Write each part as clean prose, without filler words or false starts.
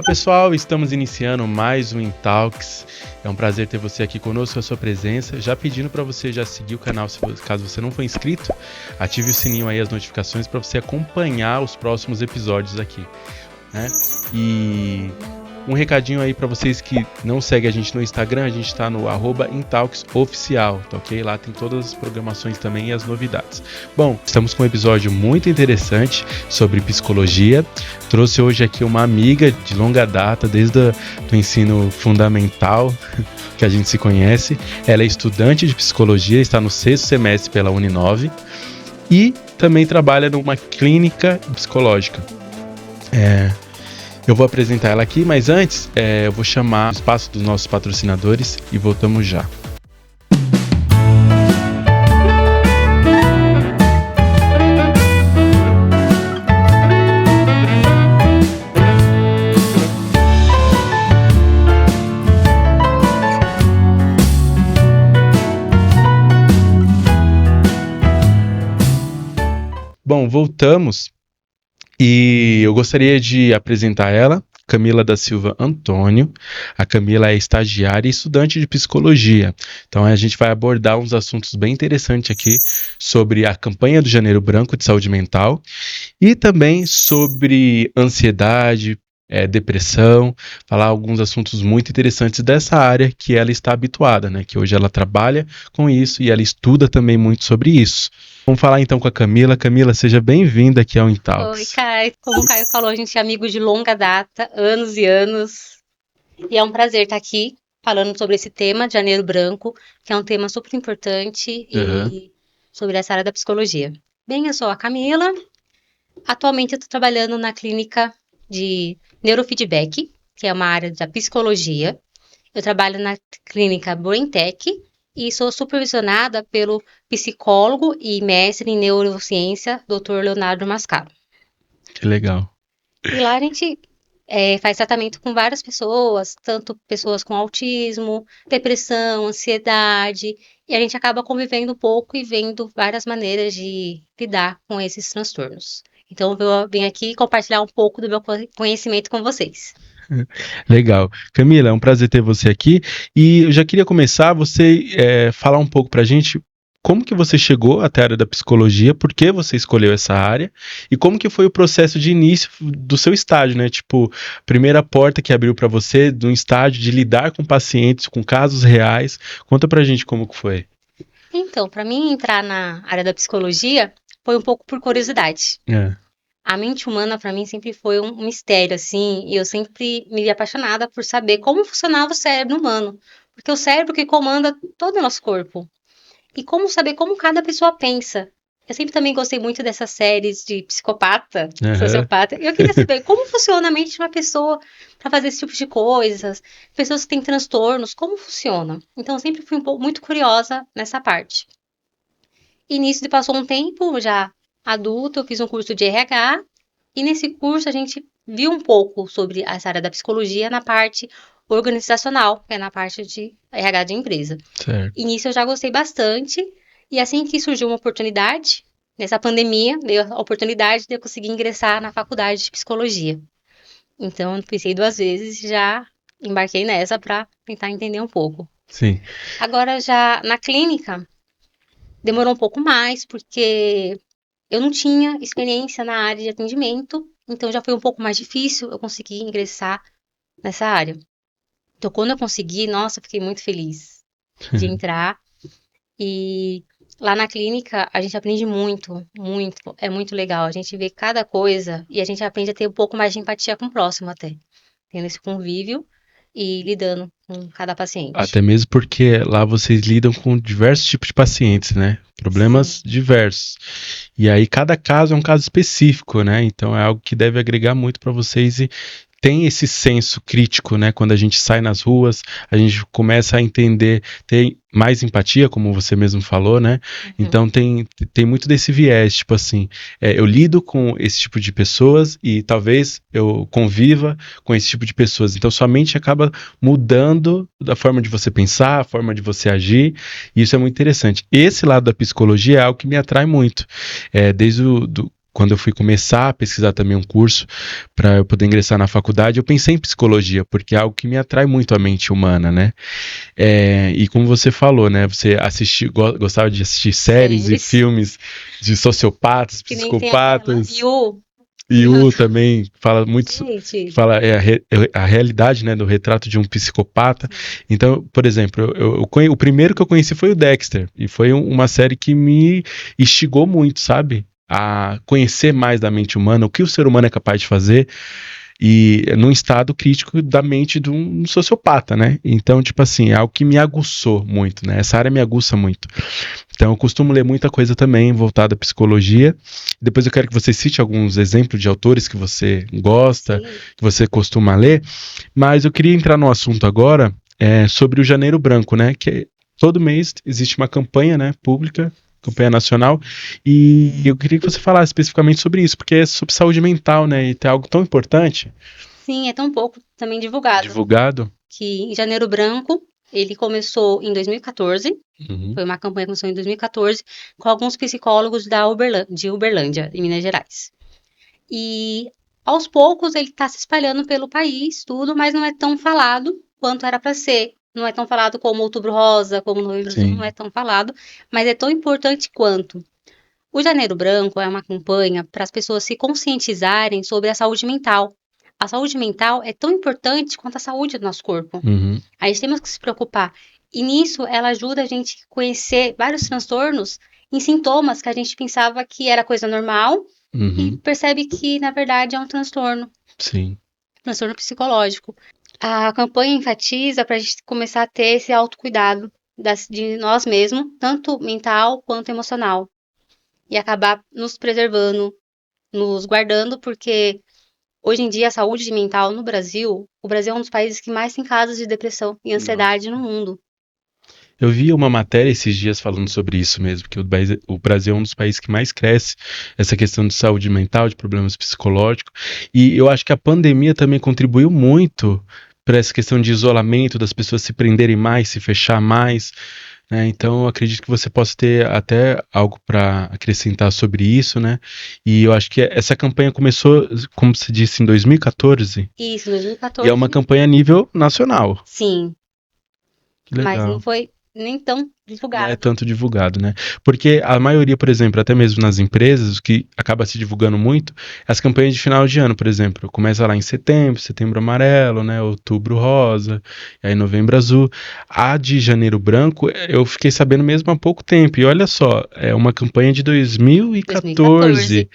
Fala pessoal, estamos iniciando mais um Intalks. É um prazer ter você aqui conosco, a sua presença. Já pedindo para você já seguir o canal, caso você não for inscrito, ative o sininho aí, as notificações para você acompanhar os próximos episódios aqui, né? E um recadinho aí para vocês que não seguem a gente no Instagram, a gente está no @intalksoficial, tá ok? Lá tem todas as programações também e as novidades. Bom, estamos com um episódio muito interessante sobre psicologia. Trouxe hoje aqui uma amiga de longa data, desde o ensino fundamental, que a gente se conhece. Ela é estudante de psicologia, está no 6º semestre pela Uninove e também trabalha numa clínica psicológica. Eu vou apresentar ela aqui, mas antes eu vou chamar o espaço dos nossos patrocinadores e voltamos já. Bom, voltamos. E eu gostaria de apresentar ela, Camila da Silva Antônio. A Camila é estagiária e estudante de psicologia. Então a gente vai abordar uns assuntos bem interessantes aqui sobre a campanha do Janeiro Branco de Saúde Mental e também sobre ansiedade, depressão, falar alguns assuntos muito interessantes dessa área que ela está habituada, né? Que hoje ela trabalha com isso e ela estuda também muito sobre isso. Vamos falar então com a Camila. Camila, seja bem-vinda aqui ao Intalks. Oi, Caio. Como o Caio falou, a gente é amigo de longa data, anos e anos. E é um prazer estar aqui falando sobre esse tema de Janeiro Branco, que é um tema super importante e sobre essa área da psicologia. Bem, eu sou a Camila. Atualmente eu estou trabalhando na clínica de neurofeedback, que é uma área da psicologia. Eu trabalho na clínica BrainTech e sou supervisionada pelo psicólogo e mestre em neurociência, Dr. Leonardo Mascaro. Que legal. E lá a gente faz tratamento com várias pessoas, tanto pessoas com autismo, depressão, ansiedade, e a gente acaba convivendo um pouco e vendo várias maneiras de lidar com esses transtornos. Então eu vim aqui compartilhar um pouco do meu conhecimento com vocês. Legal. Camila, é um prazer ter você aqui. E eu já queria começar, você falar um pouco pra gente como que você chegou até a área da psicologia, por que você escolheu essa área e como que foi o processo de início do seu estágio, né? Tipo, primeira porta que abriu pra você de um estágio de lidar com pacientes, com casos reais. Conta pra gente como que foi. Então, para mim entrar na área da psicologia foi um pouco por curiosidade. A mente humana, para mim, sempre foi um mistério, assim, e eu sempre me vi apaixonada por saber como funcionava o cérebro humano, porque o cérebro que comanda todo o nosso corpo, e como saber como cada pessoa pensa. Eu sempre também gostei muito dessas séries de psicopata, sociopata, e eu queria saber como funciona a mente de uma pessoa para fazer esse tipo de coisas, pessoas que têm transtornos, como funciona. Então, eu sempre fui muito curiosa nessa parte. E nisso passou um tempo, já adulto, eu fiz um curso de RH e nesse curso a gente viu um pouco sobre essa área da psicologia na parte organizacional, que é na parte de RH de empresa. Certo. E nisso eu já gostei bastante e assim que surgiu uma oportunidade, nessa pandemia, veio a oportunidade de eu conseguir ingressar na faculdade de psicologia. Então eu pensei 2 vezes e já embarquei nessa para tentar entender um pouco. Sim. Agora já na clínica, demorou um pouco mais, porque eu não tinha experiência na área de atendimento, então já foi um pouco mais difícil eu conseguir ingressar nessa área. Então, quando eu consegui, nossa, eu fiquei muito feliz de entrar. E lá na clínica, a gente aprende muito, muito, é muito legal. A gente vê cada coisa e a gente aprende a ter um pouco mais de empatia com o próximo até. Tendo esse convívio e lidando com cada paciente. Até mesmo porque lá vocês lidam com diversos tipos de pacientes, né? Problemas diversos. E aí cada caso é um caso específico, né? Então é algo que deve agregar muito para vocês e tem esse senso crítico, né? Quando a gente sai nas ruas, a gente começa a entender, tem mais empatia, como você mesmo falou, né? Então tem muito desse viés, tipo assim, eu lido com esse tipo de pessoas e talvez eu conviva com esse tipo de pessoas. Então sua mente acaba mudando da forma de você pensar, a forma de você agir, e isso é muito interessante. Esse lado da psicologia é algo que me atrai muito. Desde quando eu fui começar a pesquisar também um curso para eu poder ingressar na faculdade, eu pensei em psicologia, porque é algo que me atrai muito a mente humana, né? E como você falou, né? Você gostava de assistir séries e filmes de sociopatas, que nem tem aquela psicopatas. You. E o também fala muito, Gente. fala a realidade, né, do retrato de um psicopata. Sim. Então, por exemplo, o primeiro que eu conheci foi o Dexter, e foi uma série que me instigou muito, sabe? A conhecer mais da mente humana, o que o ser humano é capaz de fazer, e num estado crítico da mente de um sociopata, né? Então, tipo assim, é algo que me aguçou muito, né? Essa área me aguça muito. Então, eu costumo ler muita coisa também voltada à psicologia. Depois eu quero que você cite alguns exemplos de autores que você gosta, Sim. que você costuma ler. Mas eu queria entrar no assunto agora sobre o Janeiro Branco, né? Que todo mês existe uma campanha, né, pública, campanha nacional, e eu queria que você falasse especificamente sobre isso, porque é sobre saúde mental, né? E tem algo tão importante. Sim, é tão pouco também divulgado. Divulgado. Que em Janeiro Branco, ele começou em 2014. Foi uma campanha que começou em 2014 com alguns psicólogos de Uberlândia, em Minas Gerais. E aos poucos ele está se espalhando pelo país, tudo, mas não é tão falado quanto era para ser. Não é tão falado como Outubro Rosa, como Novembro Azul, não é tão falado, mas é tão importante quanto. O Janeiro Branco é uma campanha para as pessoas se conscientizarem sobre a saúde mental. A saúde mental é tão importante quanto a saúde do nosso corpo. A gente temos que se preocupar. E nisso ela ajuda a gente a conhecer vários transtornos em sintomas que a gente pensava que era coisa normal e percebe que, na verdade, é um transtorno. Sim. Transtorno psicológico. A campanha enfatiza para a gente começar a ter esse autocuidado de nós mesmos, tanto mental quanto emocional. E acabar nos preservando, nos guardando, porque hoje em dia a saúde mental no Brasil, o Brasil é um dos países que mais tem casos de depressão e ansiedade no mundo. Eu vi uma matéria esses dias falando sobre isso mesmo, que o Brasil é um dos países que mais cresce essa questão de saúde mental, de problemas psicológicos, e eu acho que a pandemia também contribuiu muito para essa questão de isolamento, das pessoas se prenderem mais, se fechar mais, né? Então eu acredito que você possa ter até algo para acrescentar sobre isso, né? E eu acho que essa campanha começou, como você disse, em 2014. Isso, 2014. E é uma campanha a nível nacional. Sim. Que legal. Mas não foi nem tão divulgado. Não é tanto divulgado, né? Porque a maioria, por exemplo, até mesmo nas empresas, o que acaba se divulgando muito, as campanhas de final de ano, por exemplo. Começa lá em setembro amarelo, né? Outubro rosa, e aí novembro azul. A de janeiro branco, eu fiquei sabendo mesmo há pouco tempo. E olha só, é uma campanha de 2014.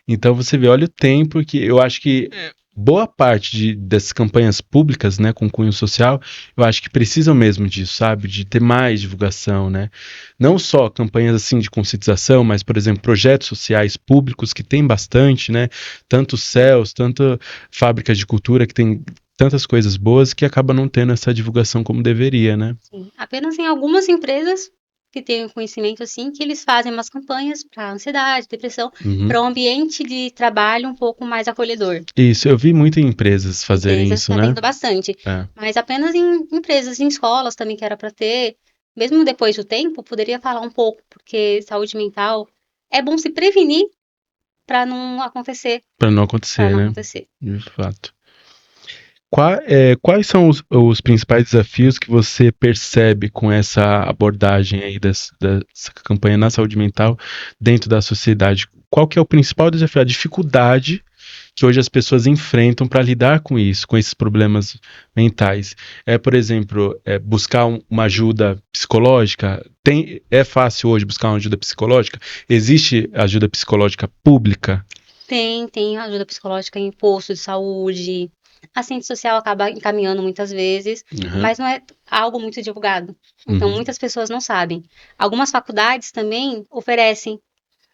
Então você vê, olha o tempo que eu acho que boa parte dessas campanhas públicas, né, com cunho social, eu acho que precisam mesmo disso, sabe? De ter mais divulgação, né? Não só campanhas assim de conscientização, mas, por exemplo, projetos sociais públicos que tem bastante, né? Tanto CELS, tanto fábricas de cultura que tem tantas coisas boas que acaba não tendo essa divulgação como deveria, né? Sim. Apenas em algumas empresas que têm conhecimento assim, que eles fazem umas campanhas para ansiedade, depressão, para um ambiente de trabalho um pouco mais acolhedor. Isso, eu vi muito em empresas fazerem isso, né? Bastante. Mas apenas em empresas, em escolas também que era para ter. Mesmo depois do tempo, poderia falar um pouco, porque saúde mental é bom se prevenir para não acontecer. Para não acontecer, né? Acontecer. De fato. Quais são os principais desafios que você percebe com essa abordagem aí dessa campanha na saúde mental dentro da sociedade? Qual que é o principal desafio, a dificuldade que hoje as pessoas enfrentam para lidar com isso, com esses problemas mentais? Por exemplo, buscar uma ajuda psicológica? É fácil hoje buscar uma ajuda psicológica? Existe ajuda psicológica pública? Tem ajuda psicológica em posto de saúde. A assistente social acaba encaminhando muitas vezes, mas não é algo muito divulgado. Então, muitas pessoas não sabem. Algumas faculdades também oferecem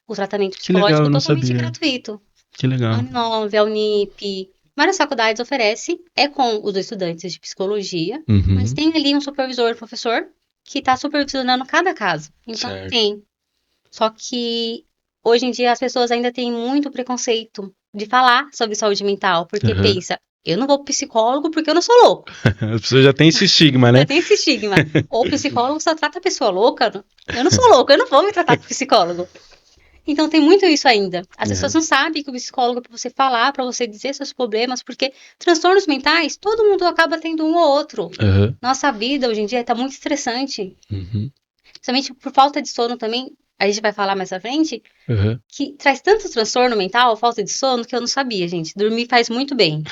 o tratamento psicológico totalmente gratuito. Que legal. A Uninove, a Unip, várias faculdades oferecem, com os estudantes de psicologia, mas tem ali um supervisor, professor, que está supervisionando cada caso. Então, tem. Só que hoje em dia as pessoas ainda têm muito preconceito de falar sobre saúde mental, porque pensa, eu não vou pro psicólogo porque eu não sou louco. As pessoas já têm esse estigma, né? Já tem esse estigma. Ou o psicólogo só trata a pessoa louca. Eu não sou louco, eu não vou me tratar com psicólogo. Então tem muito isso ainda. As pessoas não sabem que o psicólogo é pra você falar, pra você dizer seus problemas, porque transtornos mentais, todo mundo acaba tendo um ou outro. Nossa vida hoje em dia tá muito estressante. Principalmente por falta de sono também, a gente vai falar mais à frente, que traz tanto transtorno mental, falta de sono, que eu não sabia, gente. Dormir faz muito bem,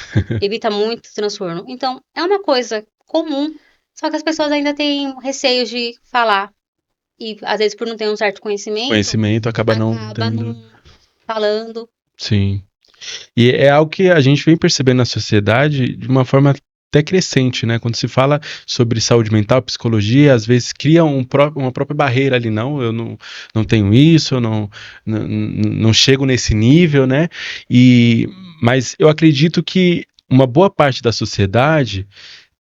evita muito transtorno. Então, é uma coisa comum, só que as pessoas ainda têm receio de falar. E às vezes por não ter um certo conhecimento, acaba não falando. Sim. E é algo que a gente vem percebendo na sociedade de uma forma até crescente, né? Quando se fala sobre saúde mental, psicologia, às vezes cria uma própria barreira ali. Não, eu não tenho isso, eu não chego nesse nível, né? Mas eu acredito que uma boa parte da sociedade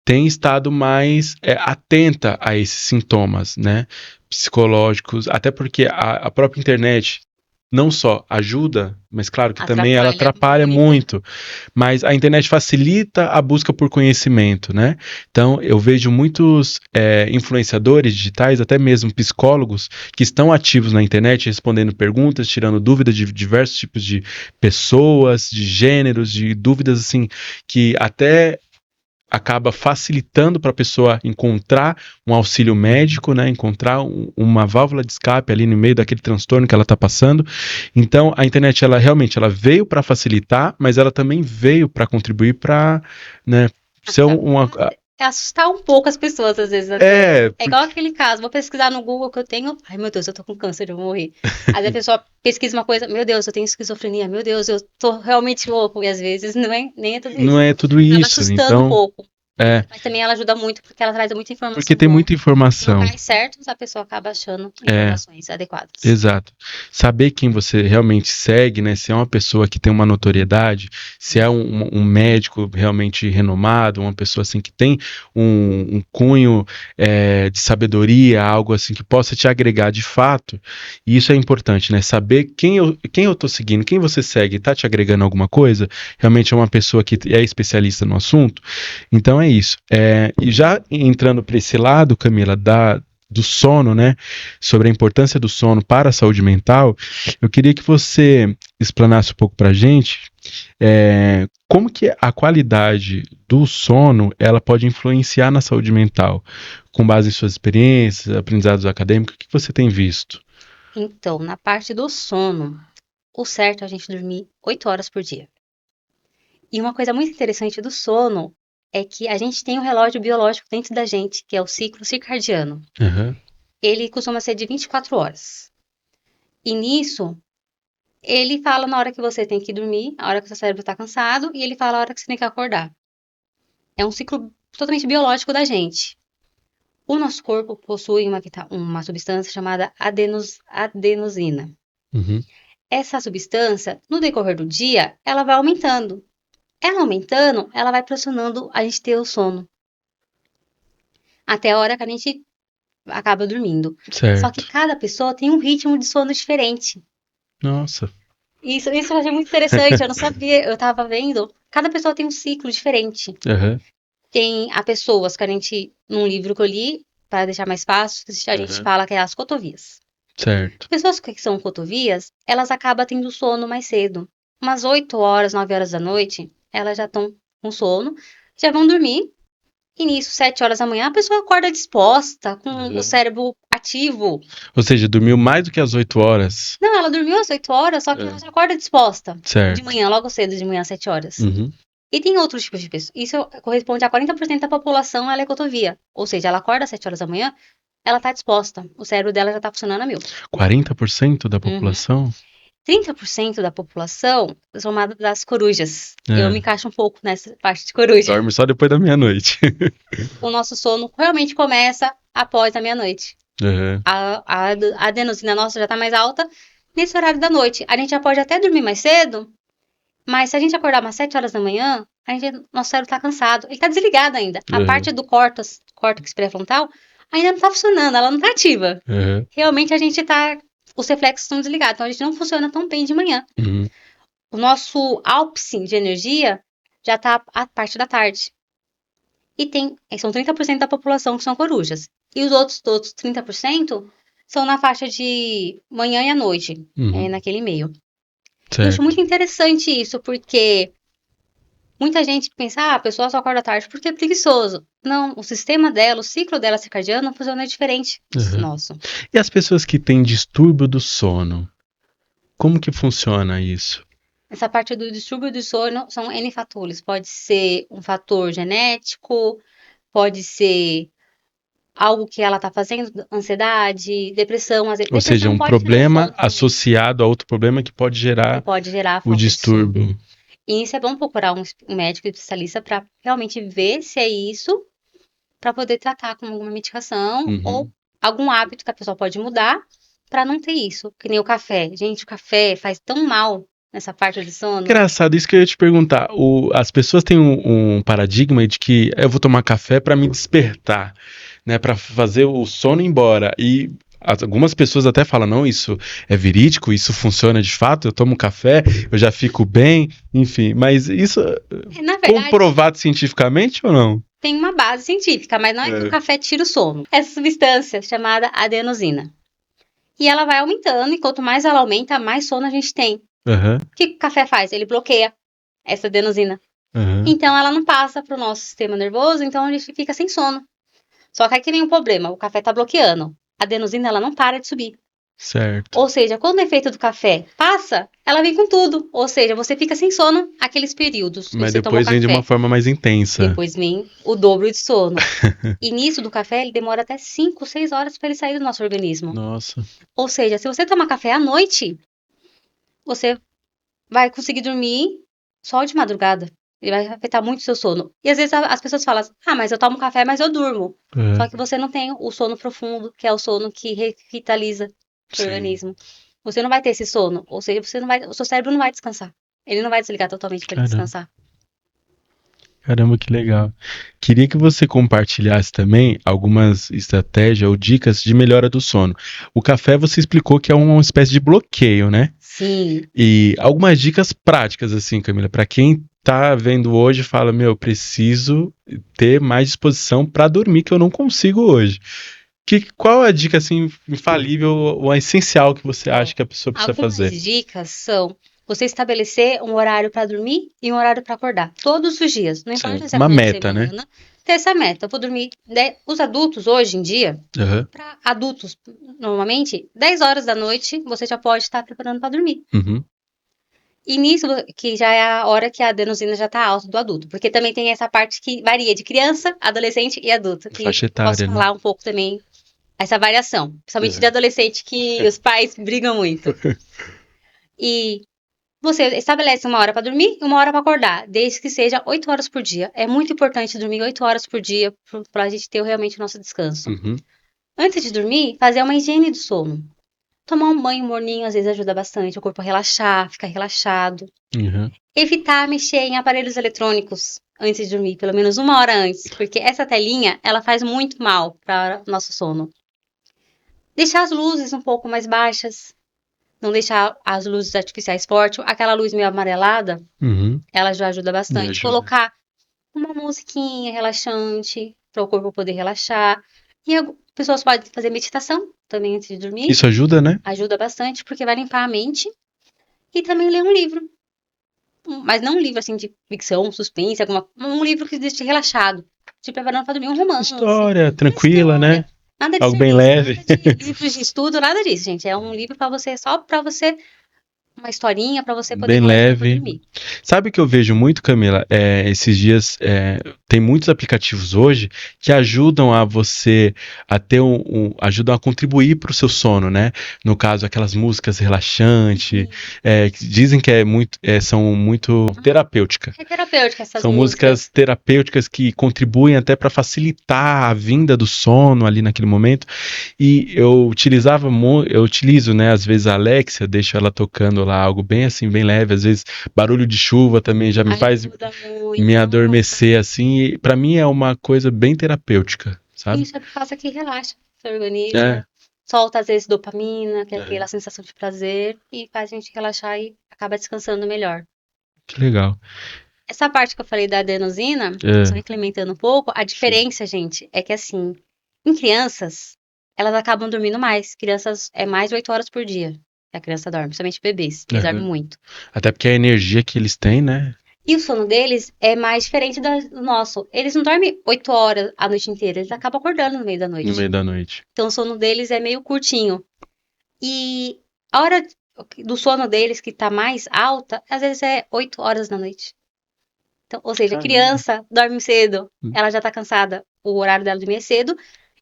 tem estado mais atenta a esses sintomas, né, psicológicos, até porque a própria internet não só ajuda, mas claro que também ela atrapalha muito, mas a internet facilita a busca por conhecimento, né? Então eu vejo muitos influenciadores digitais, até mesmo psicólogos, que estão ativos na internet, respondendo perguntas, tirando dúvidas de diversos tipos de pessoas, de gêneros, de dúvidas assim, que até acaba facilitando para a pessoa encontrar um auxílio médico, né, encontrar uma válvula de escape ali no meio daquele transtorno que ela está passando. Então, a internet, ela realmente veio para facilitar, mas ela também veio para contribuir para, né, ser assustar um pouco as pessoas, às vezes. É igual aquele caso, vou pesquisar no Google que eu tenho, ai meu Deus, eu tô com câncer, eu vou morrer. Às vezes a pessoa pesquisa uma coisa, meu Deus, eu tenho esquizofrenia, meu Deus, eu tô realmente louco, e às vezes nem é tudo isso. Não é tudo isso, acaba assustando então, um pouco. Mas também ela ajuda muito, porque ela traz muita informação. Porque tem muita informação. Locais certos, a pessoa acaba achando informações adequadas. Exato. Saber quem você realmente segue, né? Se é uma pessoa que tem uma notoriedade, se é um médico realmente renomado, uma pessoa assim que tem um cunho de sabedoria, algo assim que possa te agregar de fato. E isso é importante, né? Saber quem eu tô seguindo, quem você segue, tá te agregando alguma coisa? Realmente é uma pessoa que é especialista no assunto? Então é isso. E já entrando para esse lado, Camila, do sono, né? Sobre a importância do sono para a saúde mental, eu queria que você explanasse um pouco para a gente como que a qualidade do sono ela pode influenciar na saúde mental, com base em suas experiências, aprendizados acadêmicos, o que você tem visto? Então, na parte do sono, o certo é a gente dormir 8 horas por dia. E uma coisa muito interessante do sono é que a gente tem um relógio biológico dentro da gente, que é o ciclo circadiano. Ele costuma ser de 24 horas. E nisso, ele fala na hora que você tem que dormir, a hora que o seu cérebro está cansado, e ele fala a hora que você tem que acordar. É um ciclo totalmente biológico da gente. O nosso corpo possui uma substância chamada adenosina. Essa substância, no decorrer do dia, ela vai aumentando. Ela aumentando, ela vai pressionando a gente ter o sono. Até a hora que a gente acaba dormindo. Certo. Só que cada pessoa tem um ritmo de sono diferente. Nossa. Isso eu achei muito interessante, eu não sabia, eu tava vendo. Cada pessoa tem um ciclo diferente. Tem pessoas que a gente, num livro que eu li, para deixar mais fácil, a gente fala que é as cotovias. Certo. Pessoas que são cotovias, elas acabam tendo sono mais cedo. Umas 8 horas, 9 horas da noite, elas já estão com sono, já vão dormir. E nisso, 7 horas da manhã, a pessoa acorda disposta, com o cérebro ativo. Ou seja, dormiu mais do que as 8 horas. Não, ela dormiu às 8 horas, só que ela já acorda disposta. Certo. De manhã, logo cedo, de manhã às 7 horas. E tem outros tipos de pessoas. Isso corresponde a 40% da população, ela é cotovia. Ou seja, ela acorda às 7 horas da manhã, ela tá disposta. O cérebro dela já tá funcionando a mil. 40% da população? 30% da população é chamada das corujas. Eu me encaixo um pouco nessa parte de coruja. Dorme só depois da meia-noite. O nosso sono realmente começa após a meia-noite. A adenosina nossa já tá mais alta nesse horário da noite. A gente já pode até dormir mais cedo, mas se a gente acordar umas 7 horas da manhã, nosso cérebro tá cansado. Ele tá desligado ainda. A parte do córtex pré-frontal ainda não tá funcionando, ela não tá ativa. Realmente a gente tá... Os reflexos estão desligados, então a gente não funciona tão bem de manhã. O nosso ápice de energia já tá a parte da tarde. E são 30% da população que são corujas. E os outros 30% são na faixa de manhã e à noite, naquele meio. Certo. Eu acho muito interessante isso, porque muita gente pensa, a pessoa só acorda tarde porque é preguiçoso. Não, o sistema dela, o ciclo dela circadiano funciona diferente do nosso. E as pessoas que têm distúrbio do sono, como que funciona isso? Essa parte do distúrbio do sono são N fatores. Pode ser um fator genético, pode ser algo que ela tá fazendo, ansiedade, depressão. Às vezes, Ou seja, um problema associado a outro problema que pode gerar o distúrbio. E isso é bom procurar um médico especialista para realmente ver se é isso, para poder tratar com alguma medicação ou algum hábito que a pessoa pode mudar para não ter isso. Que nem o café. Gente, o café faz tão mal nessa parte do sono. Engraçado, isso que eu ia te perguntar. As pessoas têm um paradigma de que eu vou tomar café para me despertar, né, para fazer o sono ir embora. E algumas pessoas até falam, não, isso é verídico, isso funciona de fato, eu tomo café, eu já fico bem, enfim. Mas isso na verdade, comprovado cientificamente ou não? Tem uma base científica, mas não é que o café tira o sono. Essa substância chamada adenosina. E ela vai aumentando, e quanto mais ela aumenta, mais sono a gente tem. O que o café faz? Ele bloqueia essa adenosina. Então ela não passa para o nosso sistema nervoso, então a gente fica sem sono. Só que aqui vem um problema, o café está bloqueando. A adenosina ela não para de subir. Certo. Ou seja, quando o efeito do café passa, ela vem com tudo. Ou seja, você fica sem sono aqueles períodos. Mas depois vem de uma forma mais intensa. Depois vem o dobro de sono. E nisso do café, ele demora até 5, 6 horas para ele sair do nosso organismo. Nossa. Ou seja, se você tomar café à noite, você vai conseguir dormir só de madrugada. Ele vai afetar muito o seu sono. E às vezes as pessoas falam, mas eu tomo café, mas eu durmo. Só que você não tem o sono profundo, que é o sono que revitaliza o organismo. Você não vai ter esse sono. Ou seja, o seu cérebro não vai descansar. Ele não vai desligar totalmente para descansar. Caramba, que legal. Queria que você compartilhasse também algumas estratégias ou dicas de melhora do sono. O café você explicou que é uma espécie de bloqueio, né? Sim. E algumas dicas práticas, assim, Camila, para quem tá vendo hoje e fala, eu preciso ter mais disposição para dormir, que eu não consigo hoje. Qual é a dica, assim, infalível ou essencial que você acha que a pessoa precisa fazer? Algumas dicas são você estabelecer um horário para dormir e um horário para acordar. Todos os dias. Não importa se é uma meta, né? Ter essa meta. Eu vou dormir. Os adultos, hoje em dia, para adultos, normalmente, 10 horas da noite, você já pode estar preparando para dormir. E nisso, que já é a hora que a adenosina já está alta do adulto. Porque também tem essa parte que varia de criança, adolescente e adulto. Que faixa etária, posso falar um pouco também, essa variação. Principalmente de adolescente, que os pais brigam muito. E você estabelece uma hora para dormir e uma hora para acordar, desde que seja 8 horas por dia. É muito importante dormir 8 horas por dia para a gente ter realmente o nosso descanso. Antes de dormir, fazer uma higiene do sono. Tomar um banho morninho às vezes ajuda bastante o corpo a relaxar, ficar relaxado. Evitar mexer em aparelhos eletrônicos antes de dormir, pelo menos 1 hora antes, porque essa telinha, ela faz muito mal para o nosso sono. Deixar as luzes um pouco mais baixas. Não deixar as luzes artificiais fortes. Aquela luz meio amarelada, ela já ajuda bastante. Colocar uma musiquinha relaxante para o corpo poder relaxar. E pessoas podem fazer meditação também antes de dormir. Isso ajuda, né? Ajuda bastante, porque vai limpar a mente. E também ler um livro. Mas não um livro assim de ficção, suspense, um livro que deixe relaxado. Te preparando para dormir, um romance. História, tranquila, né? Nada de algo bem leve. Nada de livros de estudo, nada disso, gente. É um livro para você, só para você, uma historinha para você poder bem leve. Sabe o que eu vejo muito, Camila? Esses dias tem muitos aplicativos hoje que ajudam a você a ter ajudam a contribuir para o seu sono, né? No caso, aquelas músicas relaxantes, que dizem que são muito terapêuticas. É terapêutica essas São músicas terapêuticas que contribuem até para facilitar a vinda do sono ali naquele momento. E eu utilizo, né? Às vezes a Alexia, deixo ela tocando lá algo bem assim, bem leve, às vezes barulho de chuva também já me faz me adormecer assim, e para mim é uma coisa bem terapêutica, sabe? Isso é por causa que relaxa o organismo, solta às vezes dopamina, que é aquela sensação de prazer, e faz a gente relaxar e acaba descansando melhor. Que legal. Essa parte que eu falei da adenosina, só incrementando um pouco, a diferença, gente, é que assim, em crianças, elas acabam dormindo mais. Crianças, é mais de 8 horas por dia que a criança dorme, principalmente bebês, eles dormem muito. Até porque a energia que eles têm, né? E o sono deles é mais diferente do nosso. Eles não dormem 8 horas a noite inteira, eles acabam acordando no meio da noite. No meio da noite. Então o sono deles é meio curtinho. E a hora do sono deles, que tá mais alta, às vezes é 8 horas da noite. Então, ou seja, a criança dorme cedo, ela já tá cansada, o horário dela dormir é cedo,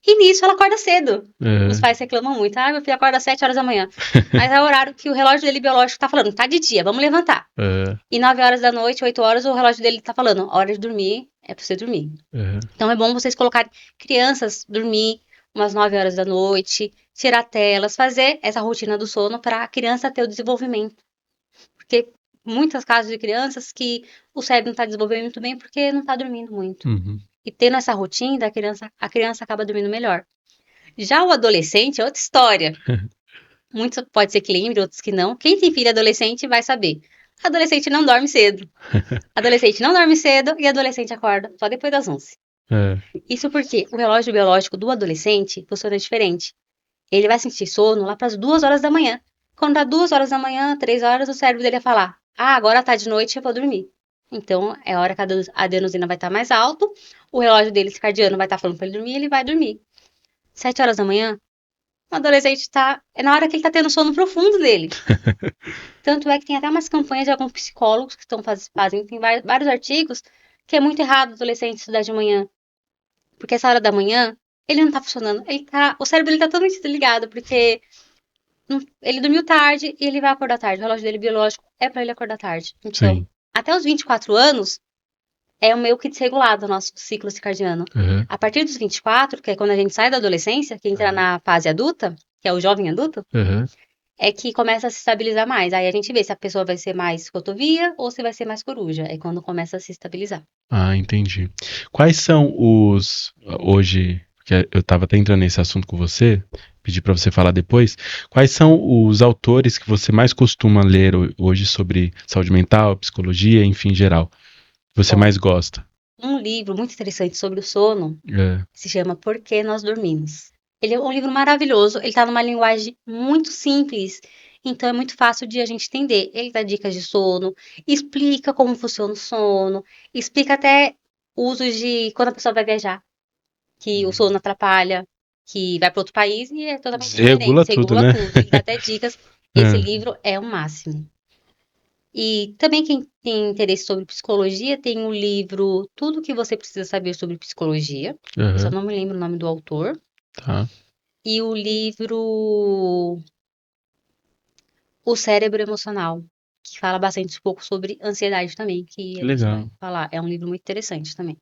e nisso ela acorda cedo. Os pais reclamam muito, meu filho acorda às 7 horas da manhã. Mas é o horário que o relógio dele biológico tá falando, tá de dia, vamos levantar. E 9 horas da noite, 8 horas, o relógio dele tá falando, hora de dormir, é pra você dormir. Então é bom vocês colocarem crianças dormir umas 9 horas da noite, tirar telas, fazer essa rotina do sono para a criança ter o desenvolvimento. Porque muitos casos de crianças que o cérebro não está desenvolvendo muito bem porque não está dormindo muito. E tendo essa rotina, a criança acaba dormindo melhor. Já o adolescente é outra história. Muitos pode ser que lembre, outros que não. Quem tem filho adolescente vai saber. Adolescente não dorme cedo. Adolescente não dorme cedo e adolescente acorda só depois das 11. Isso porque o relógio biológico do adolescente funciona diferente. Ele vai sentir sono lá para as 2 horas da manhã. Quando dá 2 horas da manhã, 3 horas, o cérebro dele vai falar: agora tá de noite, eu vou dormir. Então, é a hora que a adenosina vai estar mais alto, o relógio dele circadiano vai estar falando para ele dormir, ele vai dormir. 7 horas da manhã, o adolescente é na hora que ele tá tendo sono profundo dele. Tanto é que tem até umas campanhas de alguns psicólogos que estão fazendo, tem vários artigos, que é muito errado o adolescente estudar de manhã. Porque essa hora da manhã, ele não tá funcionando. O cérebro dele tá totalmente desligado, porque ele dormiu tarde e ele vai acordar tarde. O relógio dele biológico é pra ele acordar tarde. Então, até os 24 anos, é meio que desregulado o nosso ciclo circadiano. A partir dos 24, que é quando a gente sai da adolescência, que entra na fase adulta, que é o jovem adulto, é que começa a se estabilizar mais. Aí a gente vê se a pessoa vai ser mais cotovia ou se vai ser mais coruja. É quando começa a se estabilizar. Entendi. Quais são hoje, porque eu estava até entrando nesse assunto com você, pedi para você falar depois, quais são os autores que você mais costuma ler hoje sobre saúde mental, psicologia, enfim, em geral, que você mais gosta? Um livro muito interessante sobre o sono se chama Por que Nós Dormimos. Ele é um livro maravilhoso, ele está numa linguagem muito simples, então é muito fácil de a gente entender. Ele dá dicas de sono, explica como funciona o sono, explica até usos de quando a pessoa vai viajar, que o sono atrapalha, que vai para outro país e é totalmente diferente. Regula tudo, né? Ele dá até dicas. Esse livro é o máximo. E também quem tem interesse sobre psicologia tem o livro Tudo que Você Precisa Saber sobre Psicologia. Só não me lembro o nome do autor. E o livro O Cérebro Emocional, que fala bastante um pouco sobre ansiedade também, que a gente vai falar. É um livro muito interessante também.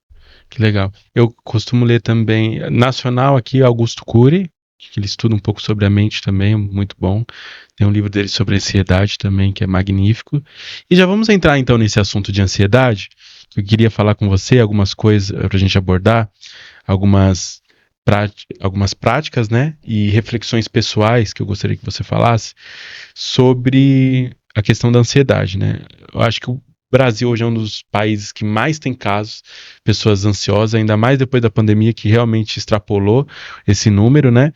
Que legal. Eu costumo ler também, nacional aqui, Augusto Cury, que ele estuda um pouco sobre a mente também, muito bom. Tem um livro dele sobre ansiedade também, que é magnífico. E já vamos entrar então nesse assunto de ansiedade. Eu queria falar com você algumas coisas para a gente abordar, algumas práticas, né, e reflexões pessoais que eu gostaria que você falasse sobre a questão da ansiedade, né? Eu acho que o Brasil hoje é um dos países que mais tem casos, pessoas ansiosas, ainda mais depois da pandemia, que realmente extrapolou esse número, né?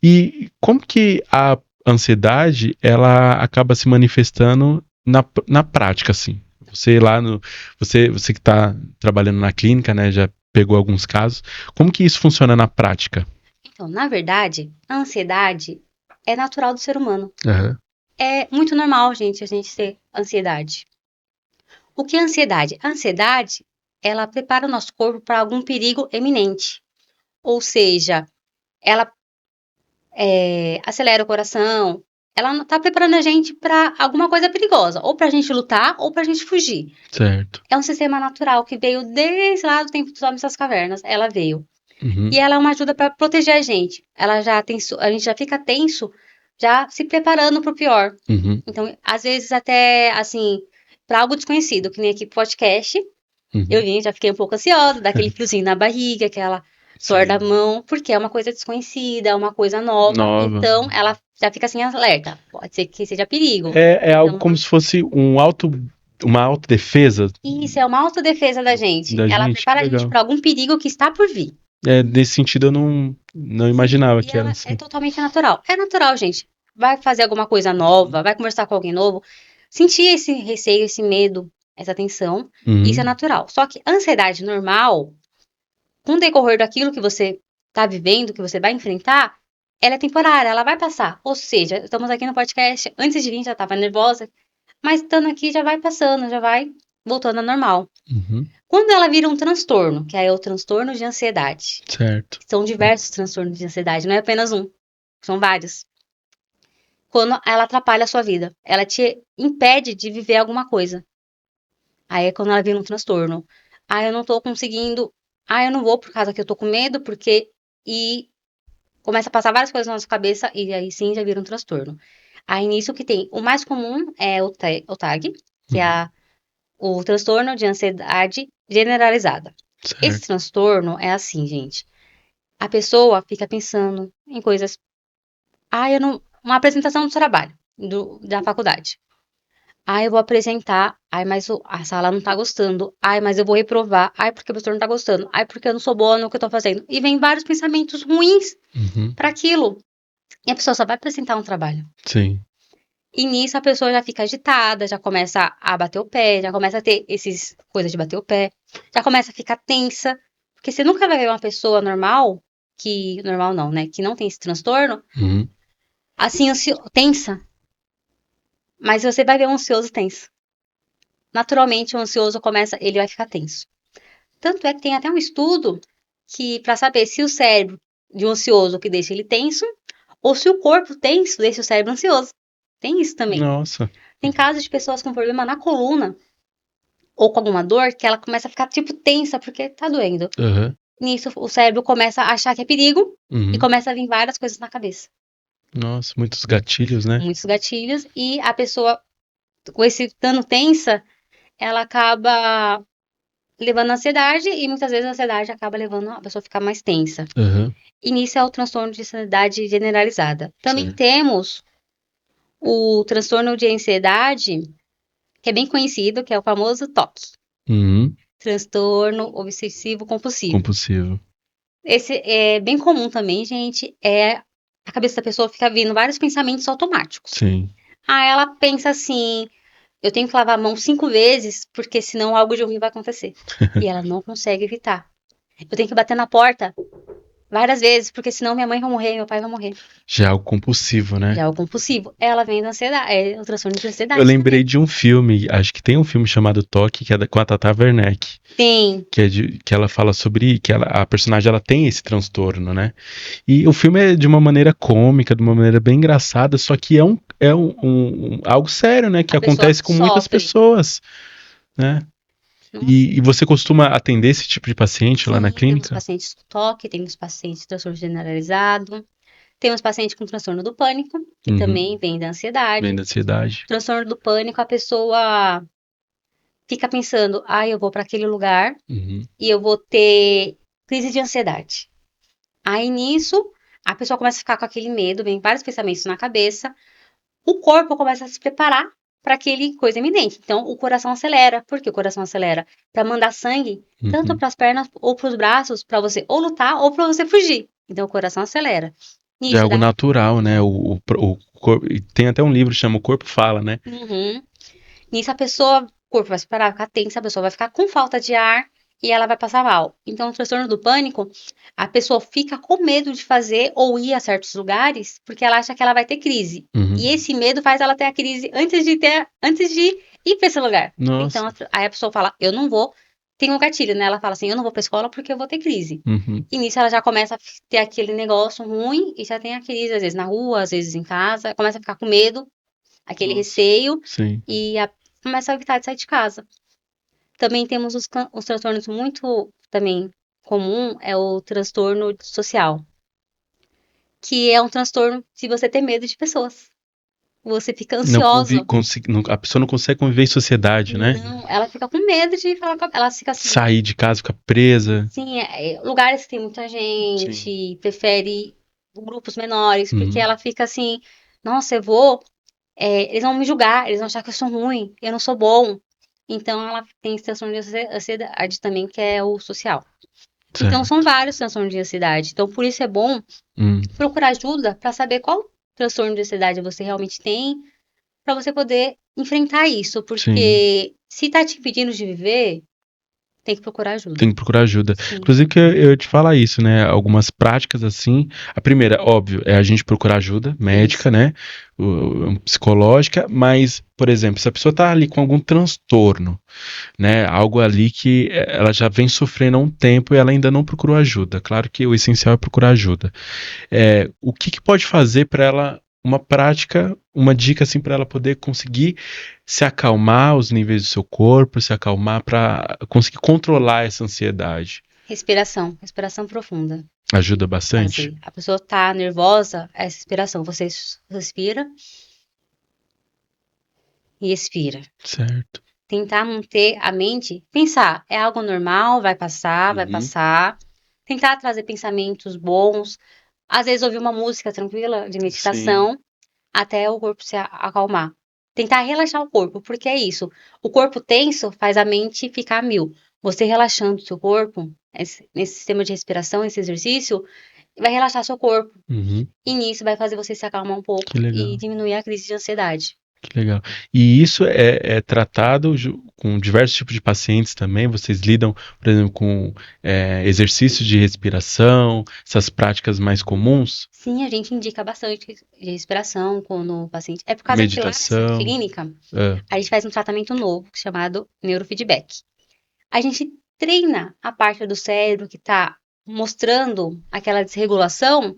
E como que a ansiedade, ela acaba se manifestando na prática, assim? Você que está trabalhando na clínica, né, já pegou alguns casos. Como que isso funciona na prática? Então, na verdade, a ansiedade é natural do ser humano. É muito normal, gente, a gente ter ansiedade. O que é ansiedade? A ansiedade, ela prepara o nosso corpo para algum perigo eminente. Ou seja, ela acelera o coração, ela não está preparando a gente para alguma coisa perigosa, ou para a gente lutar, ou para a gente fugir. Certo. É um sistema natural que veio desde lá do tempo dos homens das cavernas, ela veio. E ela é uma ajuda para proteger a gente. A gente já fica tenso, já se preparando para o pior. Então, às vezes até, assim, para algo desconhecido, que nem aqui podcast, eu já fiquei um pouco ansiosa, dá aquele friozinho na barriga, aquela suor da mão, porque é uma coisa desconhecida, é uma coisa nova. Então, ela já fica assim, alerta. Pode ser que seja perigo. É algo como se fosse uma autodefesa. Isso, é uma autodefesa da gente. Ela prepara a gente para algum perigo que está por vir. Nesse sentido eu não imaginava que era ela assim. é totalmente natural. É natural, gente. Vai fazer alguma coisa nova, vai conversar com alguém novo, sentir esse receio, esse medo, essa tensão, isso é natural. Só que a ansiedade normal, com o decorrer daquilo que você está vivendo, que você vai enfrentar, ela é temporária, ela vai passar. Ou seja, estamos aqui no podcast, antes de vir já estava nervosa, mas estando aqui já vai passando, já vai voltando ao normal. Quando ela vira um transtorno, que aí é o transtorno de ansiedade. Certo. São diversos transtornos de ansiedade, não é apenas um, são vários. Quando ela atrapalha a sua vida, ela te impede de viver alguma coisa. Aí é quando ela vira um transtorno. Ah, eu não tô conseguindo. Ah, eu não vou por causa que eu tô com medo, porque. E começa a passar várias coisas na nossa cabeça e aí sim já vira um transtorno. Aí nisso que tem. O mais comum é o TAG, que é o transtorno de ansiedade generalizada. Certo. Esse transtorno é assim, gente. A pessoa fica pensando em coisas. Ah, eu não. Uma apresentação do trabalho, da faculdade. Ah, eu vou apresentar. Ai, mas a sala não tá gostando. Ai, mas eu vou reprovar. Ai, porque o professor não tá gostando. Ai, porque eu não sou boa no que eu tô fazendo. E vem vários pensamentos ruins para aquilo. E a pessoa só vai apresentar um trabalho. Sim. E nisso a pessoa já fica agitada, já começa a bater o pé, já começa a ter esses coisas de bater o pé, já começa a ficar tensa. Porque você nunca vai ver uma pessoa normal, que. Normal não, né? Que não tem esse transtorno, assim, tensa. Mas você vai ver um ansioso tenso. Naturalmente, o ansioso começa, ele vai ficar tenso. Tanto é que tem até um estudo que para saber se o cérebro de um ansioso que deixa ele tenso ou se o corpo tenso deixa o cérebro ansioso. Tem isso também. Nossa. Tem casos de pessoas com problema na coluna ou com alguma dor que ela começa a ficar tipo tensa porque tá doendo. Nisso o cérebro começa a achar que é perigo e começa a vir várias coisas na cabeça. Nossa, muitos gatilhos, né? Muitos gatilhos e a pessoa com esse estando tensa, ela acaba levando a ansiedade e muitas vezes a ansiedade acaba levando a pessoa a ficar mais tensa. E nisso é o transtorno de ansiedade generalizada. Também temos o transtorno de ansiedade, que é bem conhecido, que é o famoso TOC. Transtorno obsessivo compulsivo. Esse é bem comum também, gente. A cabeça da pessoa fica vindo vários pensamentos automáticos. Sim. Ah, ela pensa assim, eu tenho que lavar a mão 5 vezes, porque senão algo de ruim vai acontecer. E ela não consegue evitar. Eu tenho que bater na porta várias vezes, porque senão minha mãe vai morrer, meu pai vai morrer. Já é algo compulsivo, né? Já é o compulsivo. Ela vem da ansiedade, é o transtorno de ansiedade. Eu lembrei de um filme, acho que tem um filme chamado Toque, que é com a Tata Werneck. Sim. Que ela fala sobre que a personagem ela tem esse transtorno, né? E o filme é de uma maneira cômica, de uma maneira bem engraçada, só que é algo sério, né? Que acontece com muitas pessoas, né? E você costuma atender esse tipo de paciente lá na clínica? Temos pacientes com TOC, temos pacientes com transtorno generalizado, temos pacientes com transtorno do pânico, que também vem da ansiedade. Vem da ansiedade. Transtorno do pânico, a pessoa fica pensando, eu vou para aquele lugar e eu vou ter crise de ansiedade. Aí nisso, a pessoa começa a ficar com aquele medo, vem vários pensamentos na cabeça, o corpo começa a se preparar para aquele coisa iminente. Então, o coração acelera. Por que o coração acelera? Para mandar sangue, tanto para as pernas ou para os braços, para você ou lutar ou para você fugir. Então, o coração acelera. É algo natural, né? O corpo, tem até um livro que chama O Corpo Fala, né? Nisso, o corpo vai se parar, vai ficar tensa, a pessoa vai ficar com falta de ar e ela vai passar mal. Então, o transtorno do pânico, a pessoa fica com medo de fazer ou ir a certos lugares porque ela acha que ela vai ter crise. E esse medo faz ela ter a crise antes de ir para esse lugar. Nossa. Então, aí a pessoa fala, eu não vou. Tem um gatilho, né? Ela fala assim, eu não vou pra escola porque eu vou ter crise. E nisso ela já começa a ter aquele negócio ruim e já tem a crise, às vezes na rua, às vezes em casa, começa a ficar com medo, aquele receio. Sim. E começa a evitar de sair de casa. Também temos os transtornos muito também comum, é o transtorno social. Que é um transtorno se você ter medo de pessoas. Você fica ansiosa. A pessoa não consegue conviver em sociedade, né? Não, ela fica com medo de falar com ela. Fica assim, sair de casa, fica presa. Sim, lugares que tem muita gente, prefere grupos menores, porque ela fica assim, nossa, eu vou, eles vão me julgar, eles vão achar que eu sou ruim, eu não sou bom. Então ela tem esse transtorno de ansiedade também, que é o social. Então, são vários transtornos de ansiedade. Então, por isso é bom procurar ajuda para saber qual transtorno de ansiedade você realmente tem, para você poder enfrentar isso. Porque se tá te impedindo de viver, tem que procurar ajuda. Tem que procurar ajuda. Sim. Inclusive, que eu te falar isso, né? Algumas práticas assim. A primeira, óbvio, é a gente procurar ajuda médica, isso. Né? Psicológica, mas, por exemplo, se a pessoa tá ali com algum transtorno, né? Algo ali que ela já vem sofrendo há um tempo e ela ainda não procurou ajuda. Claro que o essencial é procurar ajuda. O que pode fazer para ela, uma prática, uma dica assim para ela poder conseguir se acalmar os níveis do seu corpo, se acalmar para conseguir controlar essa ansiedade? Respiração profunda. Ajuda bastante? Assim, a pessoa tá nervosa, essa respiração, você respira e expira. Certo. Tentar manter a mente, pensar, é algo normal, vai passar, vai passar. Tentar trazer pensamentos bons. Às vezes ouvir uma música tranquila de meditação, até o corpo se acalmar. Tentar relaxar o corpo, porque é isso. O corpo tenso faz a mente ficar a mil. Você relaxando o seu corpo, nesse sistema de respiração, esse exercício, vai relaxar seu corpo. E nisso vai fazer você se acalmar um pouco e diminuir a crise de ansiedade. Que legal. E isso é tratado com diversos tipos de pacientes também? Vocês lidam, por exemplo, com exercícios de respiração, essas práticas mais comuns? Sim, a gente indica bastante de respiração quando o paciente... É por causa que lá nessa clínica, a gente faz um tratamento novo chamado neurofeedback. A gente treina a parte do cérebro que está mostrando aquela desregulação